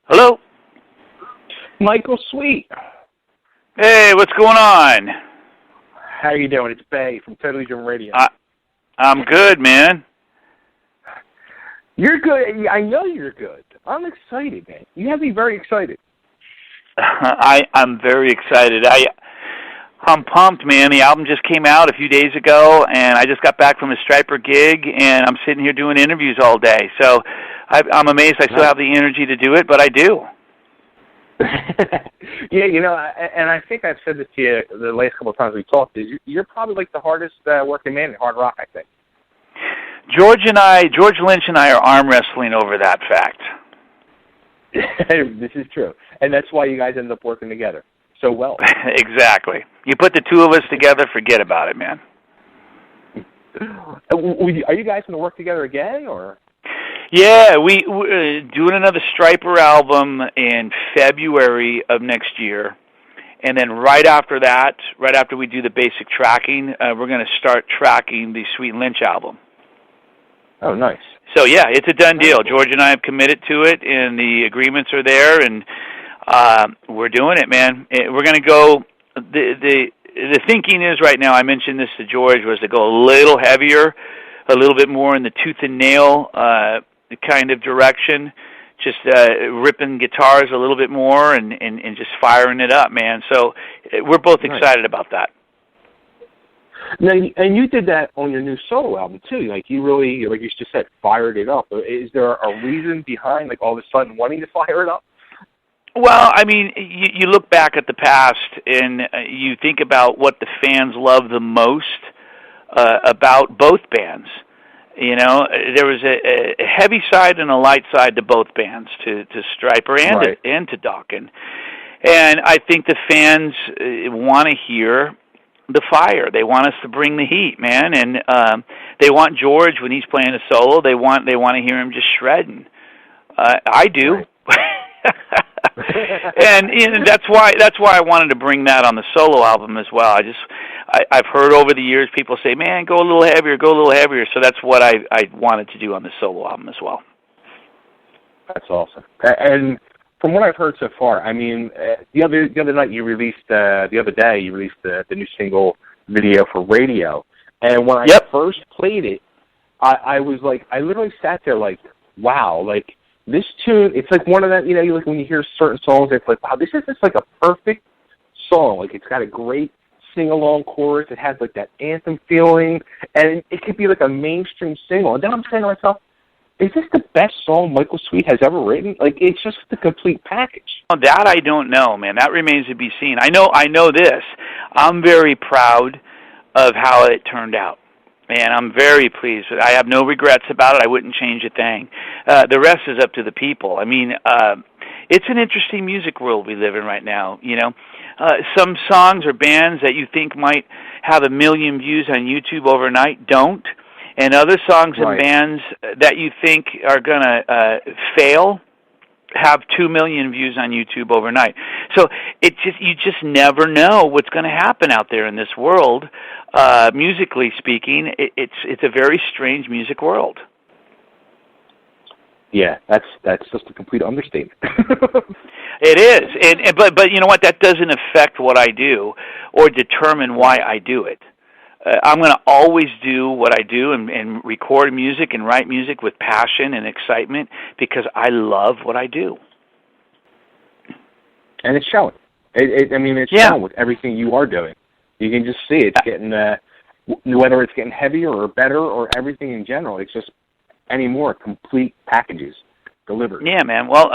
Hello? Michael Sweet. Hey, what's going on? How you doing? It's Bay from Totally Dream Radio. I'm good, man. You're good. I know you're good. I'm excited, man. You have me very excited. I'm very excited. I'm pumped, man. The album just came out a few days ago, and I just got back from a Stryper gig, and I'm sitting here doing interviews all day. So I'm amazed I still have the energy to do it, but I do. Yeah, and I think I've said this to you the last couple of times we talked. You're probably like the hardest working man in hard rock, I think. George Lynch and I are arm wrestling over that fact. This is true. And that's why you guys ended up working together so well. Exactly. You put the two of us together, forget about it, man. Are you guys going to work together again, or? Yeah, we're doing another Stryper album in February of next year. And then right after that, right after we do the basic tracking, we're going to start tracking the Sweet Lynch album. Oh, nice. So, yeah, it's a done deal. George and I have committed to it, and the agreements are there, and we're doing it, man. We're going to go the thinking is right now, I mentioned this to George, was to go a little heavier, a little bit more in the tooth and nail kind of direction, just ripping guitars a little bit more and just firing it up, man. So we're both excited about that. Now, and you did that on your new solo album too. Like you really, like you just said, fired it up. Is there a reason behind, like, all of a sudden wanting to fire it up? Well, I mean, you look back at the past and you think about what the fans love the most about both bands. You know, there was a heavy side and a light side to both bands, to Stryper and to Dokken. And I think the fans want to hear the fire. They want us to bring the heat, man. And they want George, when he's playing a solo, they want to hear him just shredding. I do. and that's why I wanted to bring that on the solo album as well. I've heard over the years people say, "Man, go a little heavier, go a little heavier." So that's what I wanted to do on the solo album as well. That's awesome. And from what I've heard so far, I mean, the other night you released the other day you released the new single video for radio, and when I first played it, I was like, I literally sat there like, wow, like. This tune, it's like one of that, like when you hear certain songs, it's like, wow, this is just like a perfect song. Like, it's got a great sing-along chorus. It has like that anthem feeling, and it could be like a mainstream single. And then I'm saying to myself, is this the best song Michael Sweet has ever written? Like, it's just the complete package. Well, that I don't know, man. That remains to be seen. I know this. I'm very proud of how it turned out. And I'm very pleased. I have no regrets about it. I wouldn't change a thing. The rest is up to the people. I mean, it's an interesting music world we live in right now. Some songs or bands that you think might have 1 million views on YouTube overnight don't, and other songs and bands that you think are going to fail have 2 million views on YouTube overnight. So you just never know what's going to happen out there in this world. Musically speaking, it's a very strange music world. Yeah, that's just a complete understatement. It is, but you know what? That doesn't affect what I do or determine why I do it. I'm going to always do what I do and record music and write music with passion and excitement because I love what I do. And it's showing. It's showing with everything you are doing. You can just see it's getting, whether it's getting heavier or better or everything in general, it's just any more complete packages delivered. Yeah, man. Well,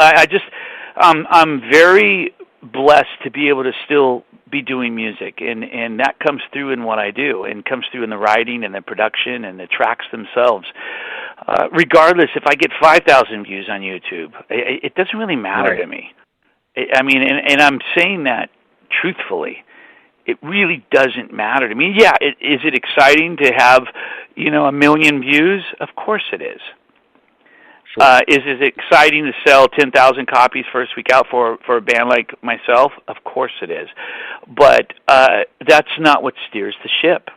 I'm very blessed to be able to still be doing music, and that comes through in what I do, and comes through in the writing and the production and the tracks themselves. Regardless, if I get 5,000 views on YouTube, it doesn't really matter to me. I mean, and I'm saying that truthfully. It really doesn't matter to me. Yeah, is it exciting to have, 1 million views? Of course it is. Sure. Is it exciting to sell 10,000 copies first week out for a band like myself? Of course it is. But that's not what steers the ship.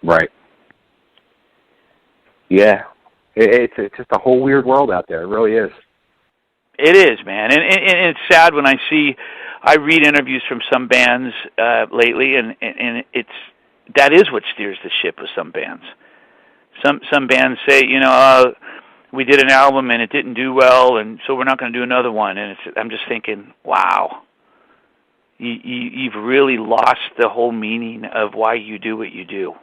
Right. Yeah. It's just a whole weird world out there. It really is. It is, man, and it's sad when I read interviews from some bands lately, and that is what steers the ship with some bands. Some bands say, we did an album and it didn't do well, and so we're not going to do another one. And I'm just thinking, wow, you've really lost the whole meaning of why you do what you do.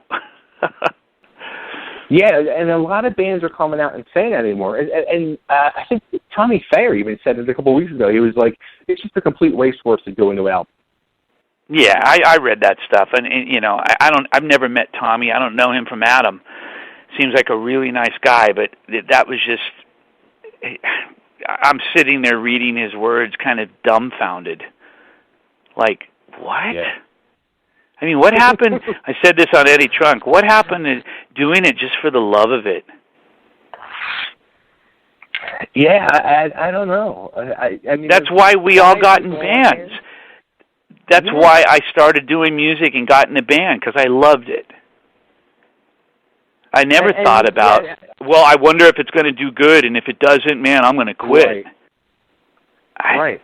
Yeah, and a lot of bands are coming out and saying that anymore. And I think Tommy Thayer even said it a couple of weeks ago. He was like, it's just a complete waste for us to do a new album. Yeah, I read that stuff, and I've never met Tommy. I don't know him from Adam. Seems like a really nice guy, but that was just, I'm sitting there reading his words kind of dumbfounded. Like, what? Yeah. I mean, what happened? I said this on Eddie Trunk. What happened to doing it just for the love of it? Yeah, I don't know. I mean, that's why we all got in bands. That's why I started doing music and got in a band, because I loved it. I never thought about, well, I wonder if it's going to do good, and if it doesn't, man, I'm going to quit. Right.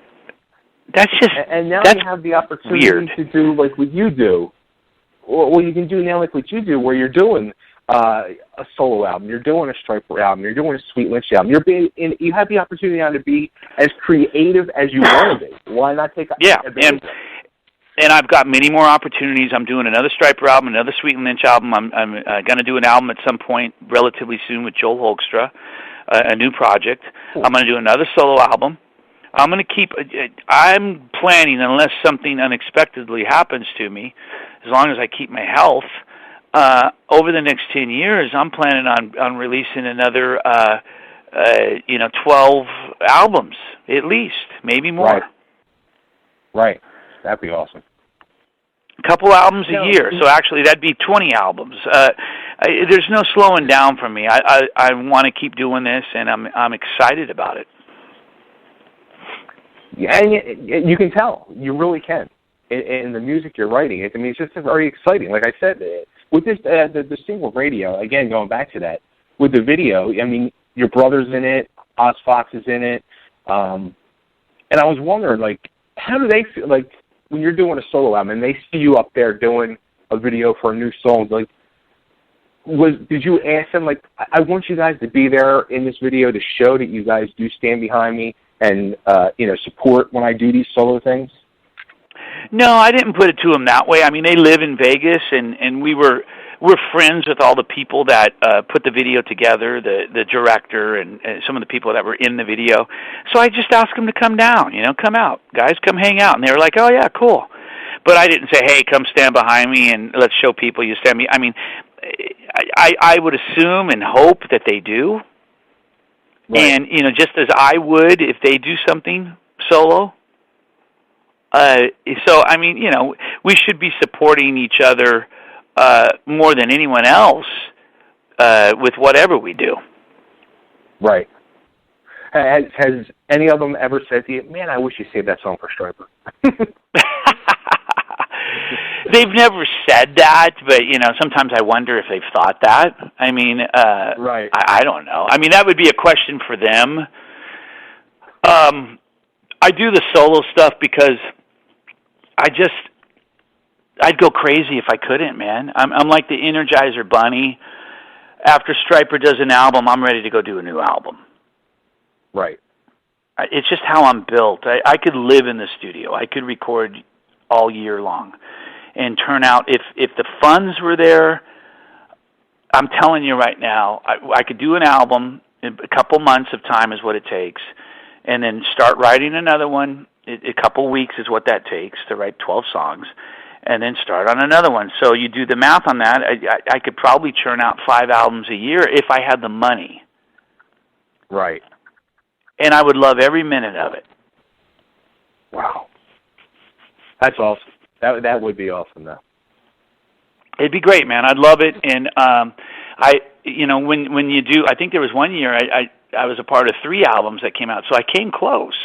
That's just and now that's you have the opportunity weird. to do like what you do. Well, you can do now like what you do, where you're doing a solo album, you're doing a Stryper album, you're doing a Sweet Lynch album. You have the opportunity now to be as creative as you want to be. Why not take advantage of it? And I've got many more opportunities. I'm doing another Stryper album, another Sweet and Lynch album. I'm going to do an album at some point relatively soon with Joel Hoekstra, a new project. Cool. I'm going to do another solo album. I'm planning, unless something unexpectedly happens to me, as long as I keep my health, over the next 10 years, I'm planning on releasing another, 12 albums, at least, maybe more. Right. That'd be awesome. A couple albums a year, so actually that'd be 20 albums. There's no slowing down for me. I want to keep doing this, and I'm excited about it. Yeah, and you can tell. You really can. In the music you're writing, I mean, it's just very exciting. Like I said, with this the single Radio, again, going back to that, with the video, I mean, your brother's in it, Oz Fox is in it, and I was wondering, like, how do they feel, like, when you're doing a solo album and they see you up there doing a video for a new song, like, did you ask them, like, I want you guys to be there in this video to show that you guys do stand behind me and, support when I do these solo things? No, I didn't put it to them that way. I mean, they live in Vegas, and we're friends with all the people that put the video together, the director, and some of the people that were in the video. So I just asked them to come down, come out. Guys, come hang out. And they were like, oh, yeah, cool. But I didn't say, hey, come stand behind me and let's show people you stand me. I mean, I would assume and hope that they do. Right. And, just as I would if they do something solo. So, I mean, we should be supporting each other more than anyone else with whatever we do. Right. Has any of them ever said to you, man, I wish you saved that song for Stryper? They've never said that, but, sometimes I wonder if they've thought that. I mean, right. I don't know. I mean, that would be a question for them. I do the solo stuff because I'd go crazy if I couldn't, man. I'm like the Energizer Bunny. After Stryper does an album, I'm ready to go do a new album. Right. It's just how I'm built. I could live in the studio. I could record all year long and turn out. If the funds were there, I'm telling you right now, I could do an album in a couple months of time is what it takes, and then start writing another one. A couple weeks is what that takes to write 12 songs, and then start on another one. So you do the math on that. I could probably churn out 5 albums a year if I had the money. Right. And I would love every minute of it. Wow. That's awesome. That would be awesome, though. It'd be great, man. I'd love it. And when you do, I think there was one year I was a part of 3 albums that came out, so I came close,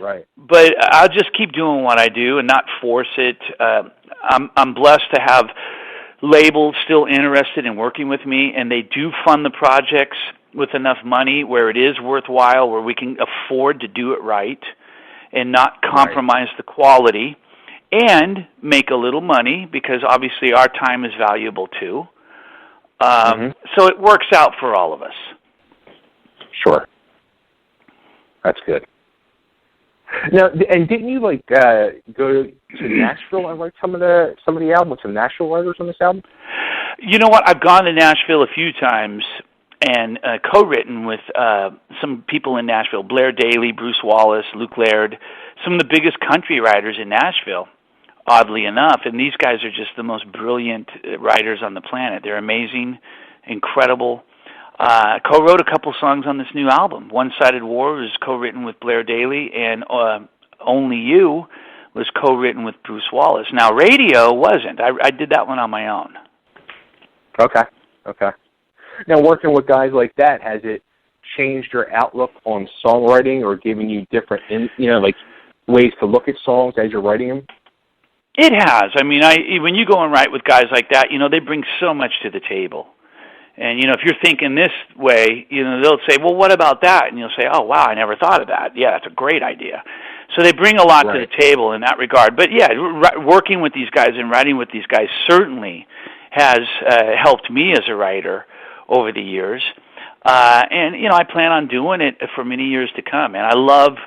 Right. But I'll just keep doing what I do and not force it. I'm blessed to have labels still interested in working with me, and they do fund the projects. with enough money where it is worthwhile, where we can afford to do it right and not compromise the quality and make a little money, because obviously our time is valuable too. So it works out for all of us. Sure. That's good. Now, and didn't you go to Nashville and write some of the album with some Nashville writers on this album? You know what? I've gone to Nashville a few times and co-written with some people in Nashville: Blair Daly, Bruce Wallace, Luke Laird, some of the biggest country writers in Nashville, oddly enough. And these guys are just the most brilliant writers on the planet. They're amazing, incredible. Co-wrote a couple songs on this new album. One-Sided War was co-written with Blair Daly, and Only You was co-written with Bruce Wallace. Now, Radio wasn't. I did that one on my own. Okay. Now, working with guys like that, has it changed your outlook on songwriting or given you different, ways to look at songs as you're writing them? It has. I mean, when you go and write with guys like that, they bring so much to the table. And, if you're thinking this way, they'll say, well, what about that? And you'll say, oh, wow, I never thought of that. Yeah, that's a great idea. So they bring a lot to the table in that regard. But, yeah, working with these guys and writing with these guys certainly has helped me as a writer over the years. And, I plan on doing it for many years to come. And I love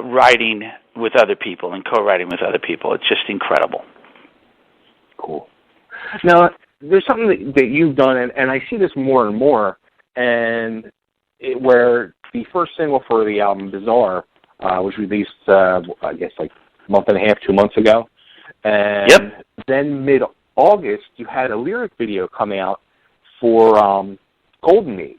writing with other people and co-writing with other people. It's just incredible. Cool. Now, there's something that you've done, and I see this more and more, where the first single for the album, Bizarre, was released, I guess, like a month and a half, 2 months ago. And then mid-August, you had a lyric video come out for Golden Age.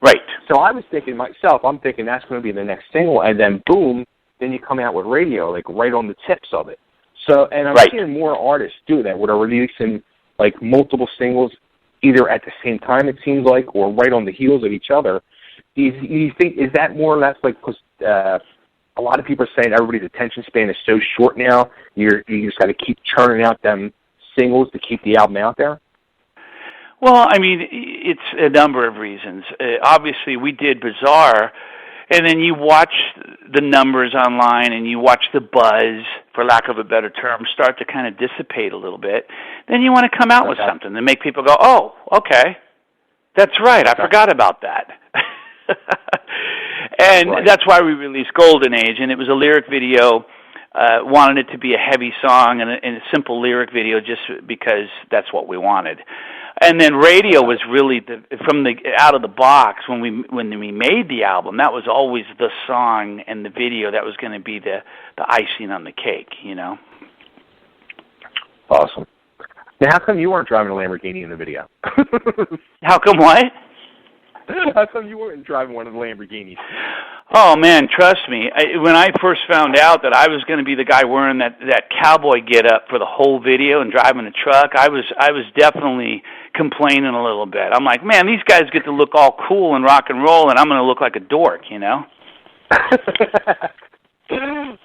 Right. So I was thinking myself, that's going to be the next single, and then boom, then you come out with Radio, like right on the tips of it. So, and I'm seeing more artists do that, where they're releasing like multiple singles either at the same time, it seems like, or right on the heels of each other. Do you think, is that more or less like, because a lot of people are saying everybody's attention span is so short now, you just got to keep churning out them singles to keep the album out there? Well, I mean, it's a number of reasons. Obviously, we did Bizarre, and then you watch the numbers online and you watch the buzz, for lack of a better term, start to kind of dissipate a little bit. Then you want to come out with something to make people go, oh, okay, that's right, I forgot about that. And that's why we released Golden Age, and it was a lyric video. Wanted it to be a heavy song and a simple lyric video just because that's what we wanted. And then Radio was really from the out of the box when we made the album. That was always the song and the video that was going to be the icing on the cake, Awesome. Now, how come you weren't driving a Lamborghini in the video? How come what? How come you weren't driving one of the Lamborghinis? Oh, man, trust me. When I first found out that I was going to be the guy wearing that cowboy get-up for the whole video and driving a truck, I was definitely complaining a little bit. I'm like, man, these guys get to look all cool and rock and roll, and I'm going to look like a dork,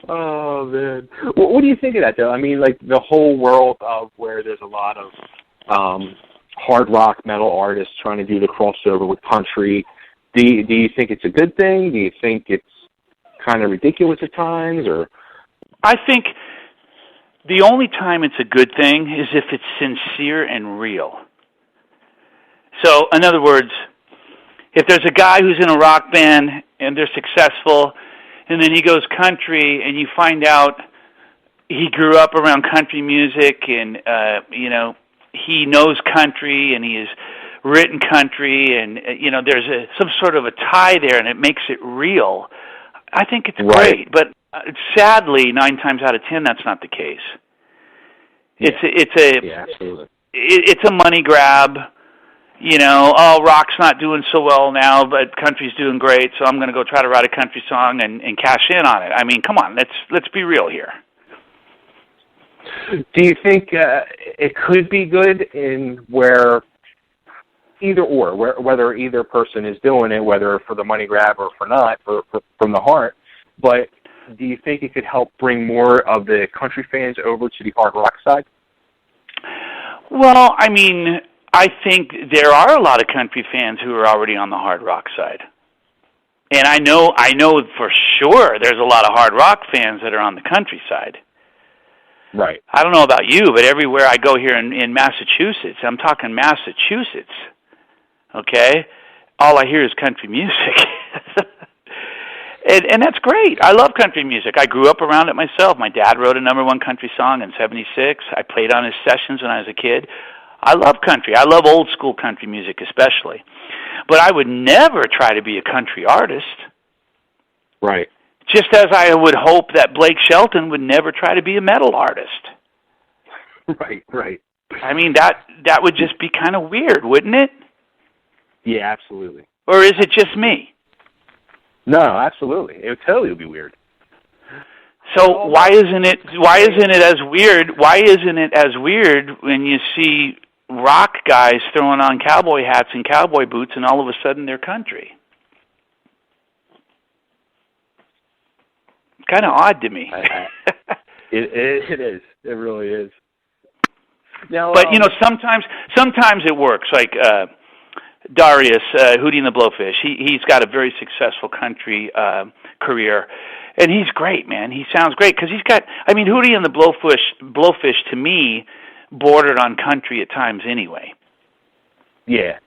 Oh, man. What do you think of that, though? I mean, like, the whole world of where there's a lot of hard rock metal artists trying to do the crossover with country. Do you think it's a good thing? Do you think it's kind of ridiculous at times? Or I think the only time it's a good thing is if it's sincere and real. So, in other words, if there's a guy who's in a rock band and they're successful, and then he goes country, and you find out he grew up around country music, and he knows country, and he has written country, and there's some sort of a tie there, and it makes it real. I think it's great, but sadly, 9 times out of 10, that's not the case. It's a money grab. Rock's not doing so well now, but country's doing great, so I'm going to go try to write a country song and cash in on it. I mean, come on, let's be real here. Do you think it could be good in where either or, whether either person is doing it, whether for the money grab or for not, from the heart, but do you think it could help bring more of the country fans over to the hard rock side? Well, I mean, I think there are a lot of country fans who are already on the hard rock side. And I know for sure there's a lot of hard rock fans that are on the country side. Right. I don't know about you, but everywhere I go here in Massachusetts, I'm talking Massachusetts, okay, all I hear is country music. And that's great. I love country music. I grew up around it myself. My dad wrote a #1 country song in '76. I played on his sessions when I was a kid. I love country. I love old school country music especially. But I would never try to be a country artist. Right. Just as I would hope that Blake Shelton would never try to be a metal artist. Right, right. I mean, that would just be kind of weird, wouldn't it? Yeah, absolutely. Or is it just me? No, absolutely. It totally would be weird. So why isn't it as weird? Why isn't it as weird when you see rock guys throwing on cowboy hats and cowboy boots and all of a sudden they're country? It's kind of odd to me. It is. It really is. Now, but sometimes it works. Like Darius, Hootie and the Blowfish. He's got a very successful country career, and he's great, man. He sounds great because he's got. I mean, Hootie and the Blowfish to me bordered on country at times anyway. Yeah,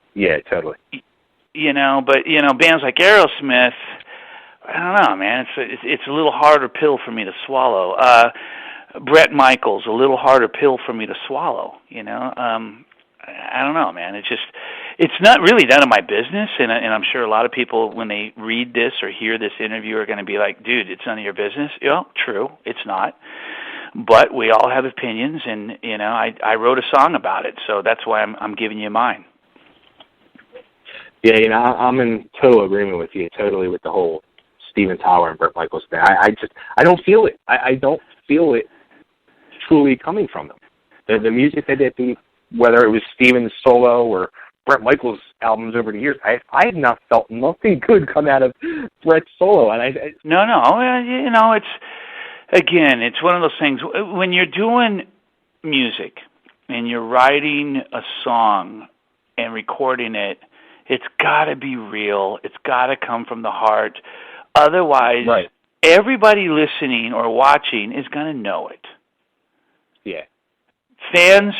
totally. But bands like Aerosmith, I don't know, man. It's a little harder pill for me to swallow. Bret Michaels, a little harder pill for me to swallow. I don't know, man. It's not really none of my business, and I'm sure a lot of people, when they read this or hear this interview, are going to be like, dude, it's none of your business. True, it's not. But we all have opinions, and I wrote a song about it, so that's why I'm giving you mine. Yeah, I'm in total agreement with you, totally, with the whole Steven Tyler and Bret Michaels thing. I don't feel it. I don't feel it truly coming from them. The music that they did, whether it was Steven's solo or Bret Michaels' albums over the years, I have not felt nothing good come out of Bret's solo. And No, it's one of those things. When you're doing music and you're writing a song and recording it, it's got to be real. It's got to come from the heart. Otherwise, right. Everybody listening or watching is going to know it. Yeah. Fans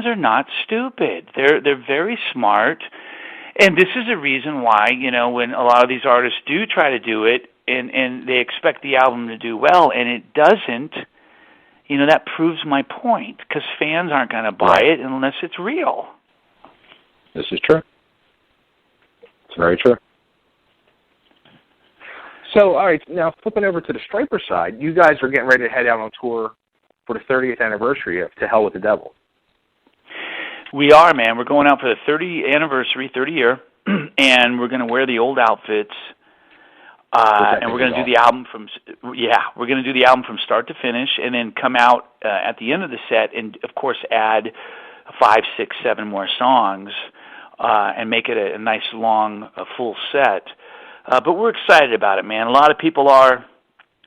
are not stupid. They're very smart, and this is a reason why when a lot of these artists do try to do it, and they expect the album to do well, and it doesn't. That proves my point because fans aren't going to buy it unless it's real. This is true. It's very true. So, all right, now flipping over to the Stryper side, you guys are getting ready to head out on tour for the 30th anniversary of To Hell with the Devil. We are, man. We're going out for the 30th anniversary, 30 year, and we're going to wear the old outfits, and we're going to do the album we're going to do the album from start to finish, and then come out at the end of the set, and of course add 5, 6, 7 more songs, and make it a nice long full set. But we're excited about it, man. A lot of people are.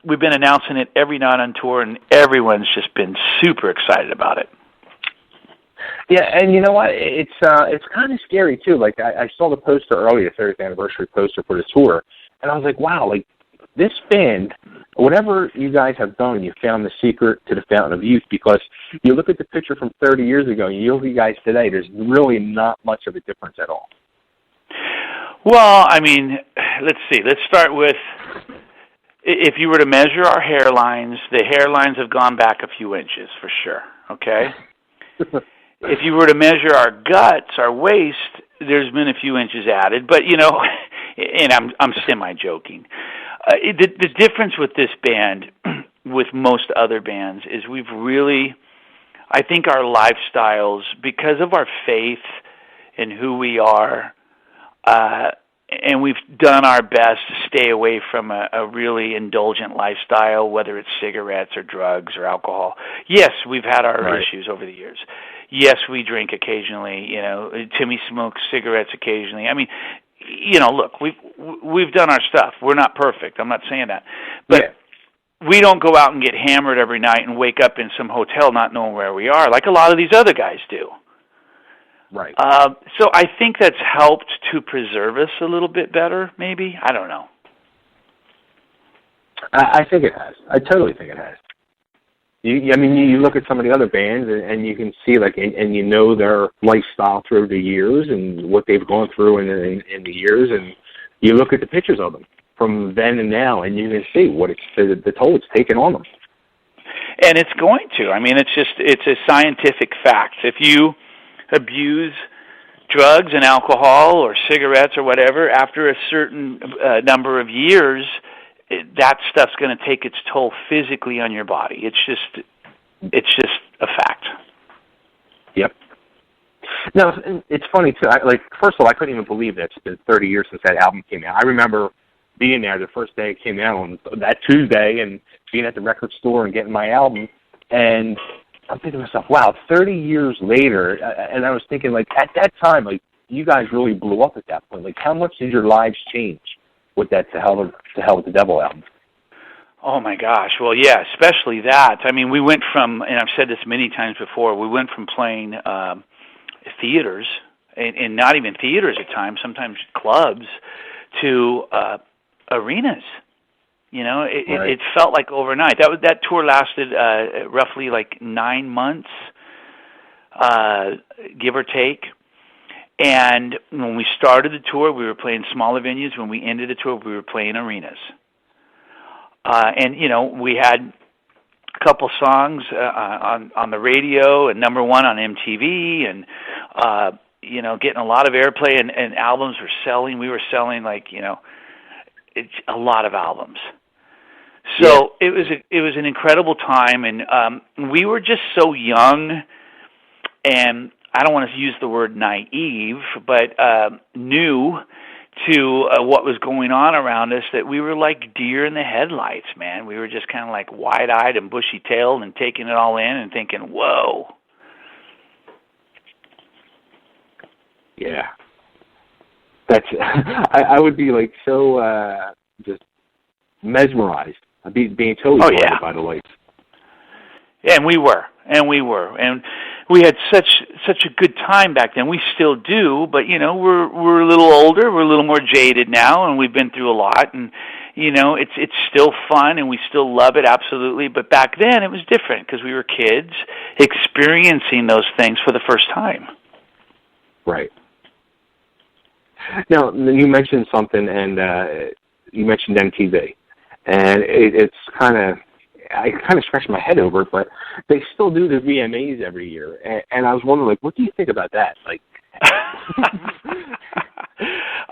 We've been announcing it every night on tour, and everyone's just been super excited about it. Yeah, and you know what? It's kind of scary too. Like I saw the poster earlier, the 30th anniversary poster for the tour, and I was like, wow, like this band, whatever you guys have done, you found the secret to the fountain of youth. Because you look at the picture from 30 years ago, and you look at you guys today. There's really not much of a difference at all. Well, I mean, let's see. Let's start with, if you were to measure our hairlines, the hairlines have gone back a few inches for sure, okay? If you were to measure our guts, our waist, there's been a few inches added, but, and I'm semi-joking. The difference with this band, with most other bands, is we've really, I think our lifestyles, because of our faith in who we are, and we've done our best to stay away from a really indulgent lifestyle, whether it's cigarettes or drugs or alcohol. Yes, we've had our issues over the years. Yes, we drink occasionally. Timmy smokes cigarettes occasionally. I mean, look, we've done our stuff. We're not perfect. I'm not saying that, but we don't go out and get hammered every night and wake up in some hotel not knowing where we are, like a lot of these other guys do. Right. So I think that's helped to preserve us a little bit better, maybe. I don't know. I think it has. I totally think it has. I mean, you look at some of the other bands, and you can see, like, and you know their lifestyle through the years and what they've gone through in the years, and you look at the pictures of them from then and now, and you can see what the toll it's taken on them. And it's going to. I mean, it's a scientific fact. If you abuse drugs and alcohol or cigarettes or whatever, after a certain number of years, that stuff's going to take its toll physically on your body. It's just a fact. Yep. Now, it's funny too. First of all, I couldn't even believe that it's been 30 years since that album came out. I remember being there the first day it came out on that Tuesday and being at the record store and getting my album, and I'm thinking to myself, wow, 30 years later, and I was thinking, like, at that time, like, you guys really blew up at that point. Like, how much did your lives change with that To Hell with the Devil album? Oh, my gosh. Well, yeah, especially that. I mean, we went from, and I've said this many times before, we went from playing theaters, and not even theaters at times, sometimes clubs, to arenas. You know, it felt like overnight. That tour lasted roughly like 9 months, give or take. And when we started the tour, we were playing smaller venues. When we ended the tour, we were playing arenas. And you know, we had a couple songs on the radio and number one on MTV, and you know, getting a lot of airplay, and albums were selling. We were selling, like, you know, it's a lot of albums. So it was an incredible time, and we were just so young, and I don't want to use the word naive, but new to what was going on around us, that we were like deer in the headlights, man. We were just kind of like wide-eyed and bushy-tailed and taking it all in and thinking, whoa. Yeah. That's I would be like so just mesmerized. I'd be being totally blinded by the lights. Yeah, and we were, and we had such a good time back then. We still do, but you know, we're a little older, we're a little more jaded now, and we've been through a lot, and you know, it's still fun, and we still love it, absolutely. But back then, it was different because we were kids experiencing those things for the first time. Right. Now, you mentioned something, and you mentioned MTV, and it's kind of, I kind of scratched my head over it, but they still do the VMAs every year, and I was wondering, like, what do you think about that? Like,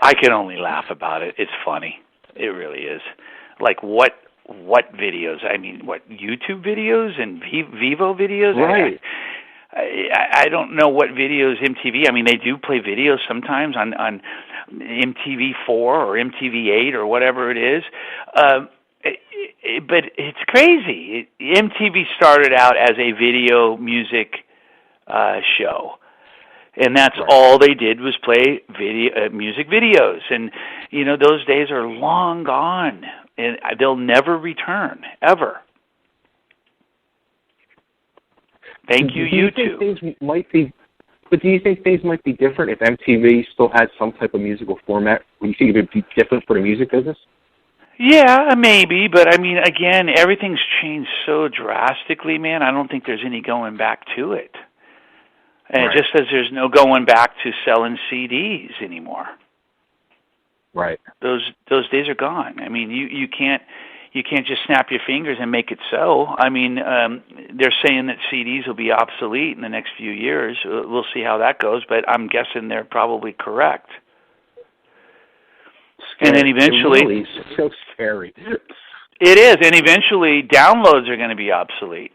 I can only laugh about it. It's funny. It really is. Like, what videos? I mean, what, YouTube videos and Vivo videos? Right. I don't know what videos MTV. I mean, they do play videos sometimes on MTV4 or MTV8 or whatever it is. But it's crazy. MTV started out as a video music show, and that's all they did was play music videos. And you know, those days are long gone, and they'll never return ever. Thank you, YouTube. Do you think things might be, but do you think things might be different if MTV still had some type of musical format? Do you think it would be different for the music business? Yeah, maybe, but I mean, again, everything's changed so drastically, man. I don't think there's any going back to it. And just as there's no going back to selling CDs anymore. Right. Those days are gone. I mean, you can't just snap your fingers and make it so. I mean, they're saying that CDs will be obsolete in the next few years. We'll see how that goes, but I'm guessing they're probably correct. Scary. And then eventually, it really is so scary. It is, and eventually downloads are going to be obsolete.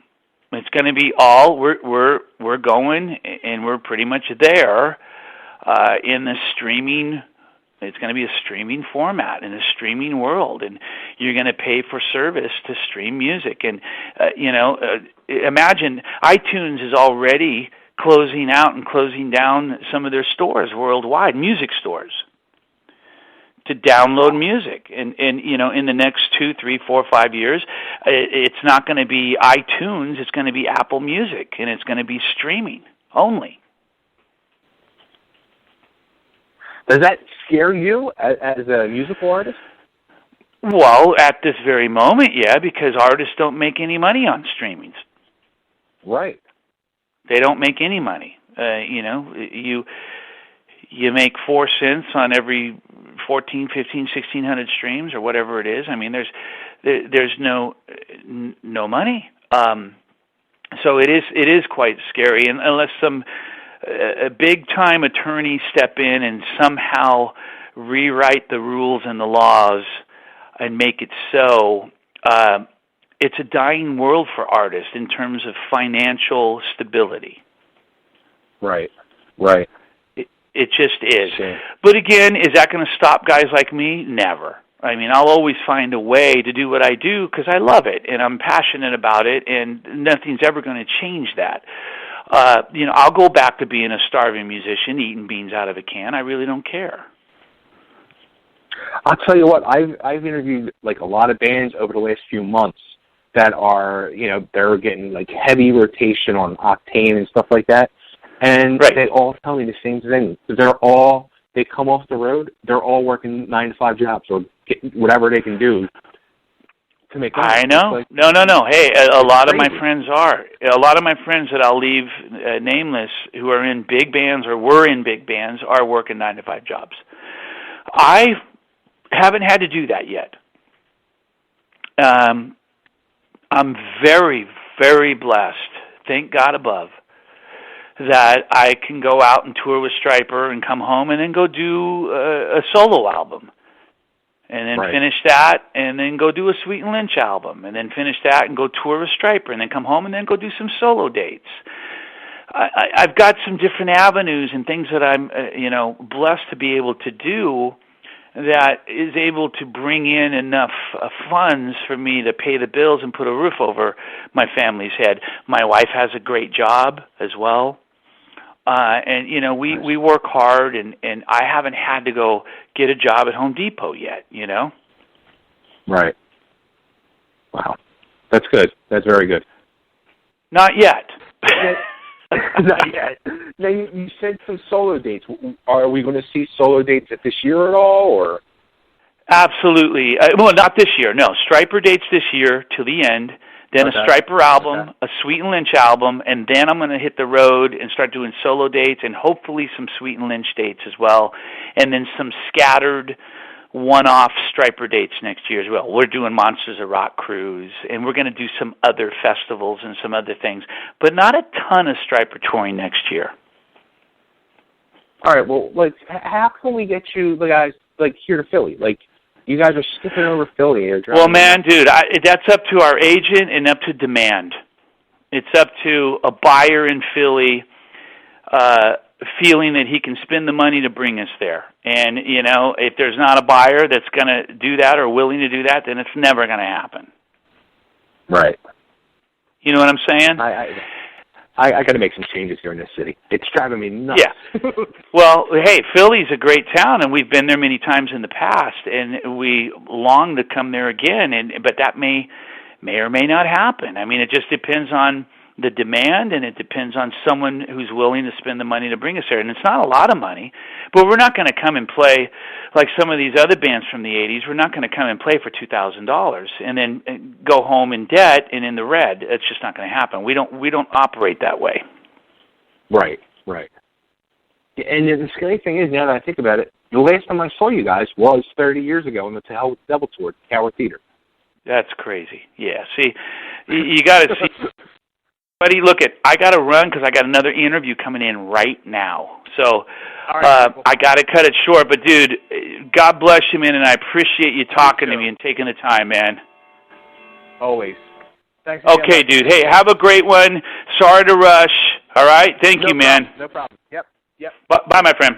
It's going to be all we're going, and we're pretty much there in the streaming. It's going to be a streaming format in a streaming world, and you're going to pay for service to stream music. And imagine iTunes is already closing out and closing down some of their stores worldwide, music stores, to download music. And in the next 2, 3, 4, 5 years, it's not going to be iTunes, it's going to be Apple Music, and it's going to be streaming only. Does that scare you as a musical artist? Well, at this very moment, yeah, because artists don't make any money on streamings. Right. They don't make any money. You make 4 cents on every 14, 15, 1,600 streams or whatever it is. I mean, there's no money. So it is quite scary, and unless some big time attorneys step in and somehow rewrite the rules and the laws and make it so. It's a dying world for artists in terms of financial stability. Right. It just is. Sure. But again, is that going to stop guys like me? Never. I mean, I'll always find a way to do what I do because I love it and I'm passionate about it, and nothing's ever going to change that. I'll go back to being a starving musician, eating beans out of a can. I really don't care. I'll tell you what, I've interviewed like a lot of bands over the last few months that are, they're getting like heavy rotation on Octane and stuff like that, and right. They all tell me the same thing. They come off the road, they're all working 9-to-5 jobs or whatever they can do to make money. I know. Like, No. Hey, a lot of my crazy. friends are. A lot of my friends that I'll leave nameless who are in big bands or were in big bands are working 9-to-5 jobs. I haven't had to do that yet. I'm very, very blessed, thank God above, that I can go out and tour with Stryper and come home and then go do a solo album. And then finish that, and then go do a Sweet and Lynch album, and then finish that and go tour with Stryper, and then come home and then go do some solo dates. I've got some different avenues and things that I'm, blessed to be able to do that is able to bring in enough funds for me to pay the bills and put a roof over my family's head. My wife has a great job as well. We work hard, and I haven't had to go get a job at Home Depot yet, Right. Wow. That's good. That's very good. Not yet. Not yet. Now, you said some solo dates. Are we going to see solo dates at this year at all, or? Absolutely. Well, not this year. No, Stryper dates this year till the end. Then a Stryper album, a Sweet and Lynch album, and then I'm going to hit the road and start doing solo dates and hopefully some Sweet and Lynch dates as well, and then some scattered one-off Stryper dates next year as well. We're doing Monsters of Rock cruise, and we're going to do some other festivals and some other things, but not a ton of Stryper touring next year. All right. Well, how can we get you guys here to Philly? You guys are skipping over Philly. Well, man, dude, that's up to our agent and up to demand. It's up to a buyer in Philly feeling that he can spend the money to bring us there. And, if there's not a buyer that's going to do that or willing to do that, then it's never going to happen. Right. You know what I'm saying? I got to make some changes here in this city. It's driving me nuts. Yeah. Well, hey, Philly's a great town, and we've been there many times in the past, and we long to come there again. But that may or may not happen. I mean, it just depends on the demand, and it depends on someone who's willing to spend the money to bring us there. And it's not a lot of money, but we're not going to come and play like some of these other bands from the 80s. We're not going to come and play for $2,000 and then go home in debt and in the red. It's just not going to happen. We don't operate that way. Right. And the scary thing is, now that I think about it, the last time I saw you guys was 30 years ago on the Hell with the Devil tour at Tower Theater. That's crazy. Yeah, see, you got to see. Buddy, look, I got to run because I got another interview coming in right now. So I got to cut it short. But, dude, God bless you, man, and I appreciate you talking to me and taking the time, man. Always. Thanks. Okay, dude. Hey, have a great one. Sorry to rush. All right? Thank you, man. No problem. Yep. Bye, my friend.